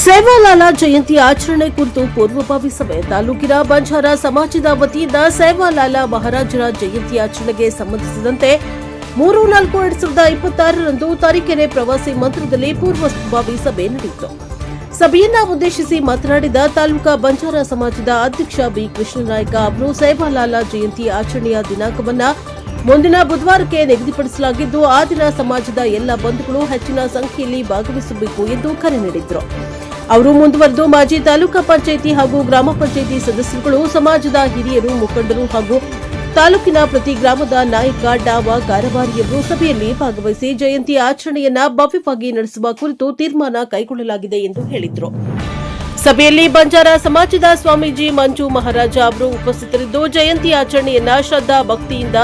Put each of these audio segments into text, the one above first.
ಸೇವಾಲಾಲ ಜಯಂತಿ ಆಚರಣೆ ಕುರಿತು ಪೂರ್ವಭಾವಿ ಸಭೆ. ತಾಲೂಕಿನ ಬಂಜಾರ ಸಮಾಜದ ವತಿಯಿಂದ ಸೇವಾಲಾಲ ಮಹಾರಾಜರ ಜಯಂತಿ ಆಚರಣೆಗೆ ಸಂಬಂಧಿಸಿದಂತೆ 3-4-2026ರಂದು ತರೀಕೆರೆ ಪ್ರವಾಸಿ ಮಂದಿರದಲ್ಲಿ ಪೂರ್ವಭಾವಿ ಸಭೆ ನಡೆಯಿತು. ಸಭೆಯನ್ನ ಉದ್ದೇಶಿಸಿ ಮಾತನಾಡಿದ ತಾಲೂಕಾ ಬಂಜಾರ ಸಮಾಜದ ಅಧ್ಯಕ್ಷ ಬಿ ಕೃಷ್ಣನಾಯ್ಕ ಅವರು, ಸೇವಾಲಾಲ ಜಯಂತಿ ಆಚರಣೆಯ ದಿನಾಂಕವನ್ನು ಮುಂದಿನ ಬುಧವಾರಕ್ಕೆ ನಿಗದಿಪಡಿಸಲಾಗಿದ್ದು, ಆ ದಿನ ಸಮಾಜದ ಎಲ್ಲ ಬಂಧುಗಳು ಹೆಚ್ಚಿನ ಸಂಖ್ಯೆಯಲ್ಲಿ ಭಾಗವಹಿಸಬೇಕು ಎಂದು ಕರೆ ನೀಡಿದರು. ಅವರು ಮುಂದುವರೆದು ಮಾಜಿ ತಾಲೂಕಾ ಪಂಚಾಯಿತಿ ಹಾಗೂ ಗ್ರಾಮ ಪಂಚಾಯಿತಿ ಸದಸ್ಯರುಗಳು, ಸಮಾಜದ ಹಿರಿಯರು, ಮುಖಂಡರು ಹಾಗೂ ತಾಲೂಕಿನ ಪ್ರತಿ ಗ್ರಾಮದ ನಾಯಕ, ಡಾವ, ಕಾರವಾರಿಯವರು ಸಭೆಯಲ್ಲಿ ಭಾಗವಹಿಸಿ ಜಯಂತಿ ಆಚರಣೆಯನ್ನ ಭವ್ಯವಾಗಿ ನಡೆಸುವ ಕುರಿತು ತೀರ್ಮಾನ ಕೈಗೊಳ್ಳಲಾಗಿದೆ ಎಂದು ಹೇಳಿದರು. ಸಭೆಯಲ್ಲಿ ಬಂಜಾರ ಸಮಾಜದ ಸ್ವಾಮೀಜಿ ಮಂಜು ಮಹಾರಾಜ ಅವರು ಉಪಸ್ಥಿತರಿದ್ದು, ಜಯಂತಿ ಆಚರಣೆಯನ್ನ ಶ್ರದ್ಧಾ ಭಕ್ತಿಯಿಂದ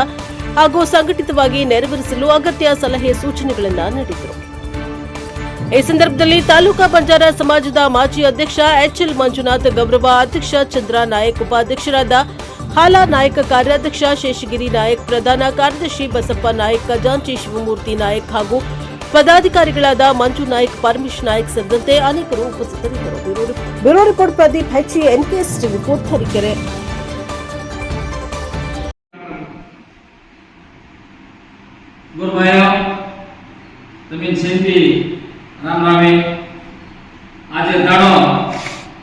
ಹಾಗೂ ಸಂಘಟಿತವಾಗಿ ನೆರವೇರಿಸಲು ಅಗತ್ಯ ಸಲಹೆ ಸೂಚನೆಗಳನ್ನು ನೀಡಿದರು. ಈ ಸಂದರ್ಭದಲ್ಲಿ ತಾಲೂಕಾ ಬಂಜಾರ ಸಮಾಜದ ಮಾಜಿ ಅಧ್ಯಕ್ಷ ಎಚ್ಎಲ್ ಮಂಜುನಾಥ್, ಗೌರವ ಅಧ್ಯಕ್ಷ ಚಂದ್ರ ನಾಯಕ್, ಉಪಾಧ್ಯಕ್ಷರಾದ ಹಾಲಾ ನಾಯಕ್, ಕಾರ್ಯಾಧ್ಯಕ್ಷ ಶೇಷಗಿರಿ ನಾಯಕ್, ಪ್ರಧಾನ ಕಾರ್ಯದರ್ಶಿ ಬಸಪ್ಪ ನಾಯಕ್, ಖಜಾಂಚಿ ಶಿವಮೂರ್ತಿ ನಾಯಕ್ ಹಾಗೂ ಪದಾಧಿಕಾರಿಗಳಾದ ಮಂಜು ನಾಯಕ್, ಪರಮೇಶ್ ನಾಯಕ್ ಸೇರಿದಂತೆ ಅನೇಕರು ಉಪಸ್ಥಿತರಿದ್ದರು. ಬ್ಯೂರೋ ರಿಪೋರ್ಟ್ ಪ್ರದೀಪ್ ಹೆಚ್ಚಿ, ಎನ್ಕೆಎಸ್ ಟಿವಿ, ತರೀಕೆರೆ. आज दाड़ो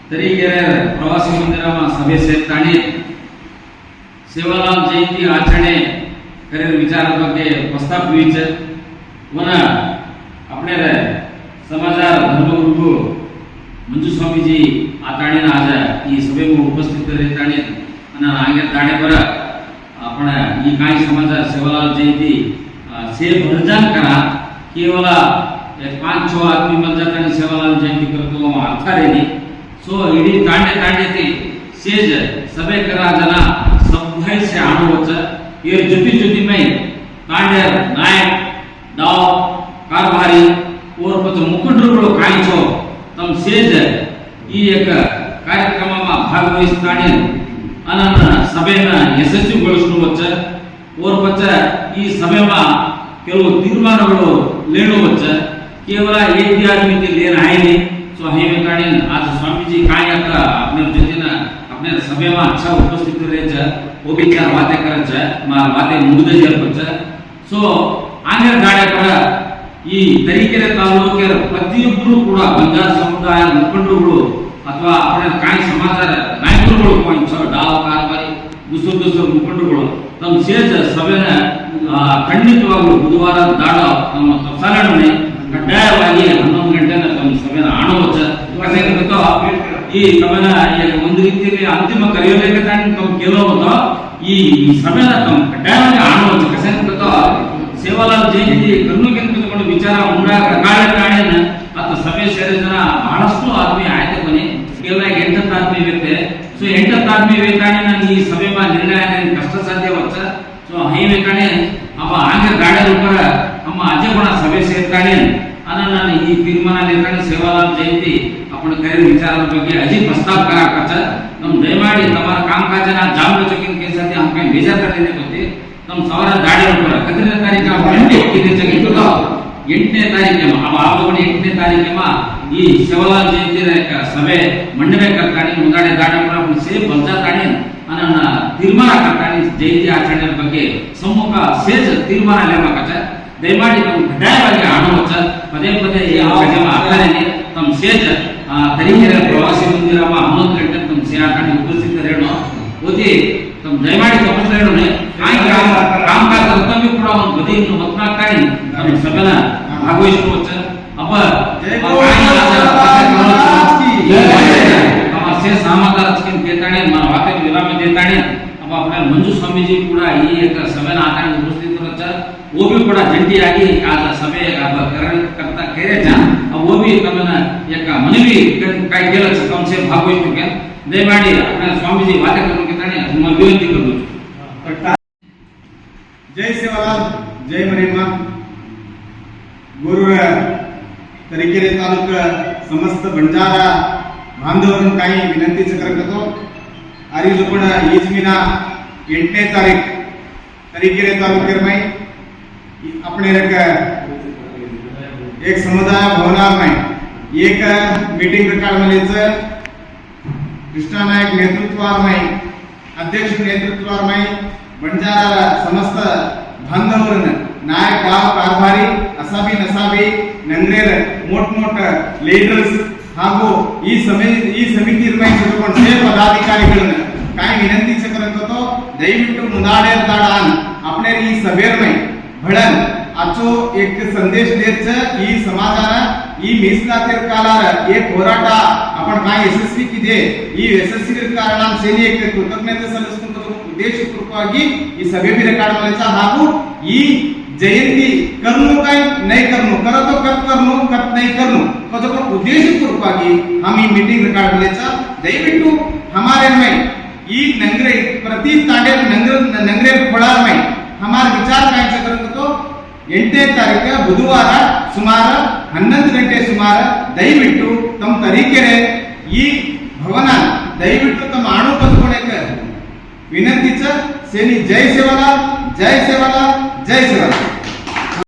तरीकेरे प्रवासी मंदिर में सभे से सेवालाल जयंती आचरणे करे विचार ಬಗ್ಗೆ ಪ್ರಸ್ತಾಪಿಸಿದ ವನ अपने समाचार धर्मगुरु मंजू स्वामी जी आताणी आज ಈ सभे में उपस्थित रहताणी અને આગે દાડે પર આપણે ಈ કાઈ समाचार सेवालाल जयंती से भरजान करा केवल 5-6 आदमी मिल जाता है सेवालाल जयंती करतो अर्थ रेडी सो इडी तांडे तांडे थी सेज सभे करा जना सभ्य से आणवच ये जुटी जुटी में तांडे नायक डाव कारभारी और पछ मुखंडरुगळु कायचो तम सेज ಈ एक कार्यक्रम में ಭಾಗವಹಿಸ್ತಾನೆ ಅನನ ಸಭೆನ ಯಶಸ್ವಿಗೊಳಿಸುವಚ್ಚ और पछ ಈ ಸಭೆ में ಕೆಲವು ತೀರ್ಮಾನಗಳು लेणुवच्च केवल एक भी आदमी के लेना है नहीं सो हे कारण आज स्वामी जी काय आता अपने जतिना अपने सभे में अच्छा उपस्थित रहे छ वो भी चार बातें करे छ मार बातें मुद्दे जर छ सो आगे गाड़े पर ಈ ತರೀಕೆರೆ ತಾಲೂಕಿನ ಪ್ರತಿಯೊಬ್ಬರು ಕೂಡ ಬಂಜಾರ ಸಮುದಾಯ ಮುಖಂಡರುಗಳು ಅಥವಾ अपने काय समाचार ನಾಯಕರುಗಳು ಪಾಯಿಂಟ್ ಡಾವ್ ಕಾರ್ಬಾರಿ दुसरे ಮುಖಂಡರುಗಳು ತಮ್ಮ ಸೇಜ ಸಭೆನ ಖಂಡಿತವಾಗಲೂ ಬುಧವಾರ ದಾಡ ನಮ್ಮ ತಪ್ಸಾಲನೆ ಕಡ್ಡಾಯವಾಗಿ 11 ಗಂಟೆನ ತಮ್ಮ ಸಭೆನ ಆಣವಚ್ಚ ಯಾಕಂದ್ರೆ ಈ ಸಭೆನ ಒಂದು ರೀತಿಯಲ್ಲಿ ಅಂತಿಮ ಕರೆಯಲೇಕ ತಾನು ತಮ್ಮ ಕೆಲವೊಂದು ಈ ಸಭೆನ ತಮ್ಮ ಕಡ್ಡಾಯವಾಗಿ ಆಣವಚ್ಚ ಯಾಕಂದ್ರೆ ಸೇವಾಲಾಲ್ ಜಯಂತಿ ಕಣ್ಣುಗಿಂತ ಕಿತ್ಕೊಂಡು ವಿಚಾರ ಮುಂಡಾಗ ಕಾಳೆನ ಅತ್ತ ಸಭೆ ಸೇರಿದ ಜನ ಬಹಳಷ್ಟು ಆದ್ಮಿ ಆಯ್ತು ಕೊನೆ ಕೇವಲ 8 ಆದ್ಮಿ ವೇತೆ सो 8 आदमी वेताणी ना ಈ ಸಭೆ में निर्णय कष्ट साध्य वच्च सो हे वेताणी अब आगे गाडे ऊपर हम आजे कोणा सभे ಸೇರ್ತಾನೆ ಅನನ ಈ ತೀರ್ಮಾನ लेताणी सेवालाल जयंती आपण करे विचार ಬಗ್ಗೆ अजी प्रस्ताव करा कच हम दयमाडी तमारा कामकाजना जाम चकिन के साथ हम कहीं बेजार करने होते हम सवार गाडे ऊपर 15 तारीख को 8ನೇ ತಾರೀಖೆ ಆವಗಣೆ 8ನೇ ತಾರೀಖೆ ಈ सेवालाल जयंती सभे मंडने करतानी मुंदाडे दाडे पर आपण से बलजातानी अनन तीर्मान करतानी जयंती आचರಣೆ ಬಗ್ಗೆ सम्मुख सेज तीर्मान लेबाकच दयमाडी तम कड्डायವಾಗಿ ಆಣವಚ್ಚ ಪದೇ ಪದೇ ಈ ಕಾರ್ಯಕ್ರಮ ಆಗ್ತಾನೆ ತಮ್ಮ सेज तरीकेरे प्रवासी मंदिर में 11 ಗಂಟೆ तम से आतानी उपस्थित रहेणो ओती तम दयमाडी समजलेणोने काय कामकाज करताना ಕೂಡ ಒಂದು ಬದಿಯನ್ನು ಮತ್ನಾಗ್ತಾನೆ ತಮ್ಮ ಸಭೆನ ಭಾಗವಹಿಸುವಚ್ಚ अब से समाचार देताने मन वाते विराम देताने अब अपने मंजू स्वामी जी ಕೂಡ ಈ एक सभे आताने उपस्थित रहच वो भी ಕೂಡ ಜಂಟಿಯಾಗಿ आज सभे करता करे जा वो भी तमन एक मनवी काय केलं कम से भागवहिसुके दयमाडी अपने स्वामी जी वाते करनो केताने हम विनंती करतो जय सेवालाल जय मरीमा गुरु तरीकेरे तालुका समस्त बंजारा बांधवरನ್ನು काही विनंतीच करत होतो आरी लोकण इजमीना 8ನೇ तारीख तरीकेरे तालुकेर में अपने एक समुदाय भवनार में एक मीटिंग काढलेचं कृष्णा नायक नेतृत्वारमय अध्यक्ष नेतृत्वारमय बंजारा समस्त बांधवरನ್ನ नायक गाव कारभारी असाबी नसाबी नंगरेर मोठ ಲೀಡರ್ಸ್ ಹಾಗೂ ಈ ಸಮಿತಿ ಸೇರ್ಕೊಂಡು ಸೇವೆ ಪದಾಧಿಕಾರಿಗಳನ್ನ काय विनंतीचं करत होतो दयविಟ್ಟು मुदाडेर दाडान आपल्या ಈ सभेरमय भडन आचो एक संदेश देच ಈ समाजाला ಈ ಮೀಸಲಾತಿರ ಕಾಲಾರ एक ಹೋರಾಟ आपण काय ಯಶಸ್ವಿ किदे ಈ ಯಶಸ್ವಿ ಕಾರಣ ಸೇನೆ एक ಕೃತಜ್ಞತೆ ಸಲ್ಲಿಸುವಂತ ಉದ್ದೇಶಪೂರ್ವಕವಾಗಿ ಈ ಸಭೆ ಕಾಡಮಲೆचा ಹಾಗೂ ಈ जयंती करनो काय नाही करनो करतो कत नाही करनो तो पण उद्देशपूर्वकವಾಗಿ हम ಈ मीटिंग काढलेचा दयविಟ್ಟು हमारे में ಈ नंगरे प्रति तांडे नंगरे खोळार में हमारे विचार कायचं करत तो 8ನೇ ತಾರೀಕು ಬುಧವಾರ ಸುಮಾರು 11 ಗಂಟೆ ಸುಮಾರು ದಯವಿಟ್ಟು ತಮ್ಮ ತರೀಕೆರೆ ಈ ಭವನ ದಯವಿಟ್ಟು ತಮ್ಮ ಆಣು ಪತ್ಕೊಳಕ್ಕೆ ವಿನಂತಿച്ച ಸೇನಿ ಜೈ ಸೇವಾಲಾಲ್ ಜೈ ಸೇವಾಲಾಲ್ ಜೈ ಸೇವಾಲಾಲ್